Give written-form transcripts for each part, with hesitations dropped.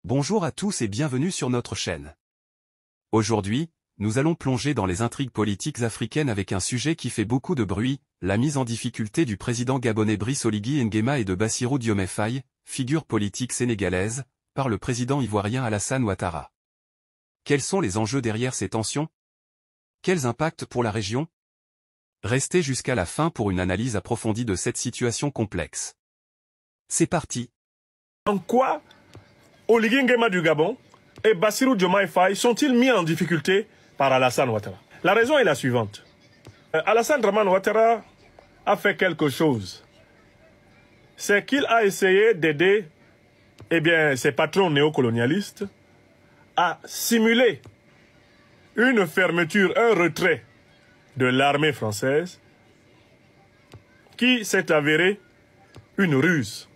Bonjour à tous et bienvenue sur notre chaîne. Aujourd'hui, nous allons plonger dans les intrigues politiques africaines avec un sujet qui fait beaucoup de bruit, la mise en difficulté du président gabonais Brice Oligui Nguema et de Bassirou Diomaye Faye, figure politique sénégalaise, par le président ivoirien Alassane Ouattara. Quels sont les enjeux derrière ces tensions? Quels impacts pour la région? Restez jusqu'à la fin pour une analyse approfondie de cette situation complexe. C'est parti. En quoi Oligui Nguema du Gabon et Bassirou Diomaye Faye sont-ils mis en difficulté par Alassane Ouattara? La raison est la suivante. Alassane Dramane Ouattara a fait quelque chose. C'est qu'il a essayé d'aider ses patrons néocolonialistes à simuler une fermeture, un retrait de l'armée française qui s'est avéré une ruse,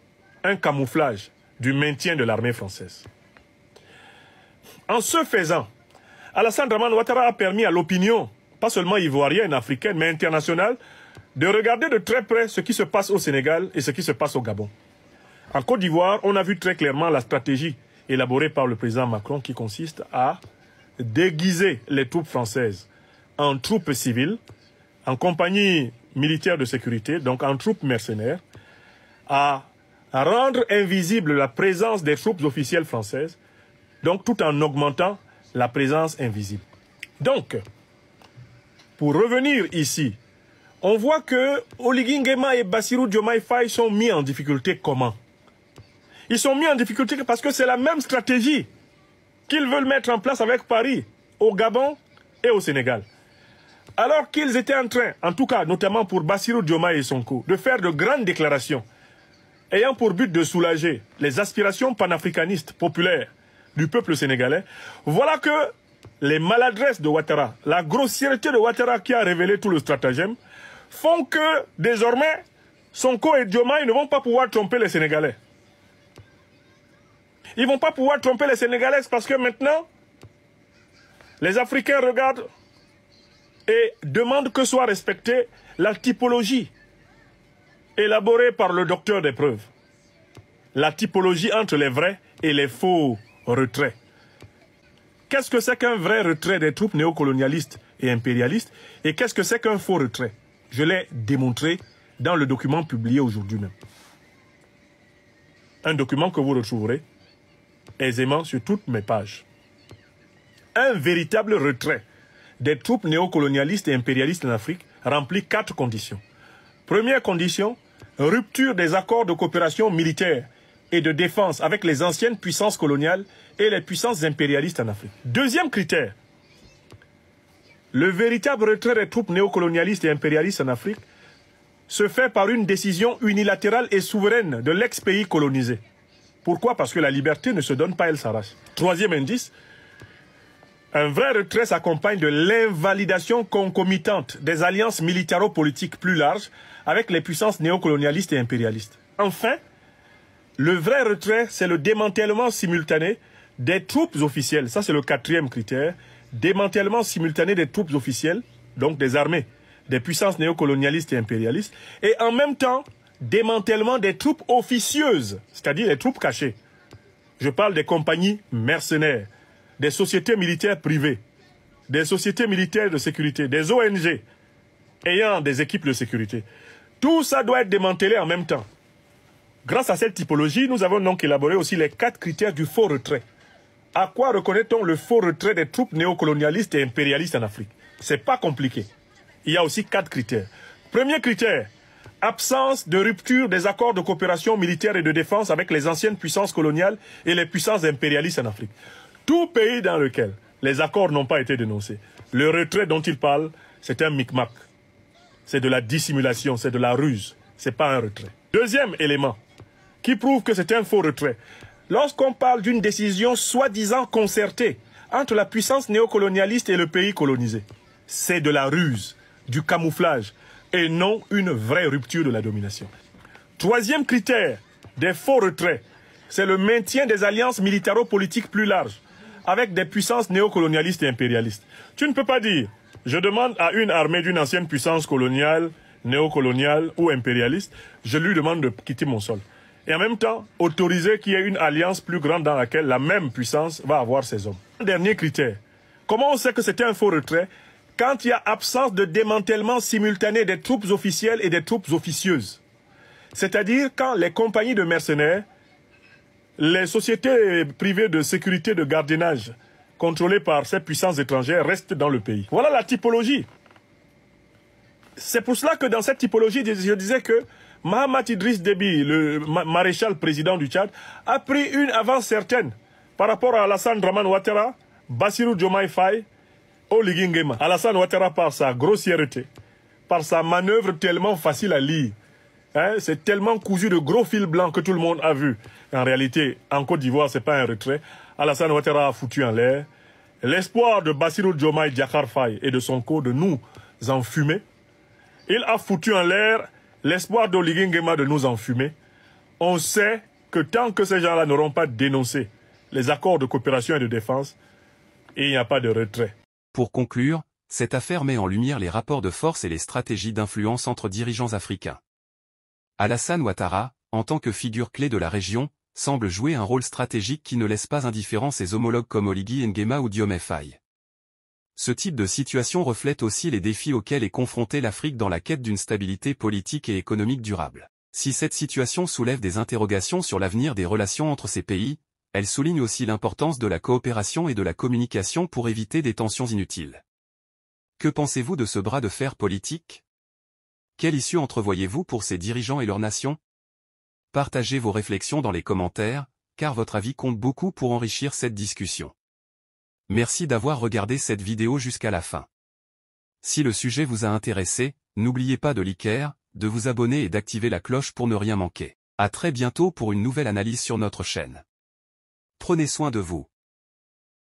un camouflage du maintien de l'armée française. En ce faisant, Alassane Dramane Ouattara a permis à l'opinion, pas seulement ivoirienne, africaine, mais internationale, de regarder de très près ce qui se passe au Sénégal et ce qui se passe au Gabon. En Côte d'Ivoire, on a vu très clairement la stratégie élaborée par le président Macron qui consiste à déguiser les troupes françaises en troupes civiles, en compagnie militaire de sécurité, donc en troupes mercenaires, à rendre invisible la présence des troupes officielles françaises, donc tout en augmentant la présence invisible. Donc, pour revenir ici, on voit que Oligui Nguema et Bassirou Diomaye Faye sont mis en difficulté comment? Ils sont mis en difficulté parce que c'est la même stratégie qu'ils veulent mettre en place avec Paris, au Gabon et au Sénégal. Alors qu'ils étaient en train, en tout cas notamment pour Bassirou Diomaye et Sonko, de faire de grandes déclarations ayant pour but de soulager les aspirations panafricanistes populaires du peuple sénégalais, voilà que les maladresses de Ouattara, la grossièreté de Ouattara qui a révélé tout le stratagème, font que désormais Sonko et Diomaye ne vont pas pouvoir tromper les Sénégalais. Ils ne vont pas pouvoir tromper les Sénégalais parce que maintenant, les Africains regardent et demandent que soit respectée la typologie élaborée par le docteur des preuves. La typologie entre les vrais et les faux retraits. Qu'est-ce que c'est qu'un vrai retrait des troupes néocolonialistes et impérialistes et qu'est-ce que c'est qu'un faux retrait? Je l'ai démontré dans le document publié aujourd'hui même. Un document que vous retrouverez aisément sur toutes mes pages. Un véritable retrait des troupes néocolonialistes et impérialistes en Afrique remplit 4 conditions. Première condition, rupture des accords de coopération militaire et de défense avec les anciennes puissances coloniales et les puissances impérialistes en Afrique. Deuxième critère, le véritable retrait des troupes néocolonialistes et impérialistes en Afrique se fait par une décision unilatérale et souveraine de l'ex-pays colonisé. Pourquoi? Parce que la liberté ne se donne pas, elle s'arrache. Troisième indice, un vrai retrait s'accompagne de l'invalidation concomitante des alliances militaro-politiques plus larges avec les puissances néocolonialistes et impérialistes. Enfin, le vrai retrait, c'est le démantèlement simultané des troupes officielles. Ça, c'est le 4e critère. Démantèlement simultané des troupes officielles, donc des armées, des puissances néocolonialistes et impérialistes, et en même temps, démantèlement des troupes officieuses, c'est-à-dire les troupes cachées. Je parle des compagnies mercenaires, des sociétés militaires privées, des sociétés militaires de sécurité, des ONG ayant des équipes de sécurité. Tout ça doit être démantelé en même temps. Grâce à cette typologie, nous avons donc élaboré aussi les 4 critères du faux retrait. À quoi reconnaît-on le faux retrait des troupes néocolonialistes et impérialistes en Afrique? C'est pas compliqué. Il y a aussi 4 critères. Premier critère, absence de rupture des accords de coopération militaire et de défense avec les anciennes puissances coloniales et les puissances impérialistes en Afrique. Tout pays dans lequel les accords n'ont pas été dénoncés, le retrait dont il parle, c'est un micmac. C'est de la dissimulation, c'est de la ruse. C'est pas un retrait. Deuxième élément qui prouve que c'est un faux retrait. Lorsqu'on parle d'une décision soi-disant concertée entre la puissance néocolonialiste et le pays colonisé, c'est de la ruse, du camouflage et non une vraie rupture de la domination. Troisième critère des faux retraits, c'est le maintien des alliances militaro-politiques plus larges avec des puissances néocolonialistes et impérialistes. Tu ne peux pas dire, je demande à une armée d'une ancienne puissance coloniale, néocoloniale ou impérialiste, je lui demande de quitter mon sol. et en même temps autoriser qu'il y ait une alliance plus grande dans laquelle la même puissance va avoir ses hommes. Dernier critère, comment on sait que c'était un faux retrait? Quand il y a absence de démantèlement simultané des troupes officielles et des troupes officieuses. C'est-à-dire quand les compagnies de mercenaires, les sociétés privées de sécurité de gardiennage contrôlées par ces puissances étrangères restent dans le pays. Voilà la typologie. C'est pour cela que dans cette typologie, je disais que Mahamat Idriss Déby, le maréchal président du Tchad, a pris une avance certaine par rapport à Alassane Dramane Ouattara, Bassirou Diomaye Faye, Oligui Nguema. Alassane Ouattara, par sa grossièreté, par sa manœuvre tellement facile à lire, c'est tellement cousu de gros fils blancs que tout le monde a vu. En réalité, en Côte d'Ivoire, ce n'est pas un retrait. Alassane Ouattara a foutu en l'air l'espoir de Bassirou Diomaye Diakhar Faye et de son co de nous enfumer. Il a foutu en l'air l'espoir d'Oligui Nguema de nous enfumer. On sait que tant que ces gens-là n'auront pas dénoncé les accords de coopération et de défense, il n'y a pas de retrait. Pour conclure, cette affaire met en lumière les rapports de force et les stratégies d'influence entre dirigeants africains. Alassane Ouattara, en tant que figure clé de la région, semble jouer un rôle stratégique qui ne laisse pas indifférent ses homologues comme Oligui Nguema ou Diomaye Faye. Ce type de situation reflète aussi les défis auxquels est confrontée l'Afrique dans la quête d'une stabilité politique et économique durable. Si cette situation soulève des interrogations sur l'avenir des relations entre ces pays, elle souligne aussi l'importance de la coopération et de la communication pour éviter des tensions inutiles. Que pensez-vous de ce bras de fer politique? Quelle issue entrevoyez-vous pour ces dirigeants et leurs nations? Partagez vos réflexions dans les commentaires, car votre avis compte beaucoup pour enrichir cette discussion. Merci d'avoir regardé cette vidéo jusqu'à la fin. Si le sujet vous a intéressé, n'oubliez pas de liker, de vous abonner et d'activer la cloche pour ne rien manquer. À très bientôt pour une nouvelle analyse sur notre chaîne. Prenez soin de vous.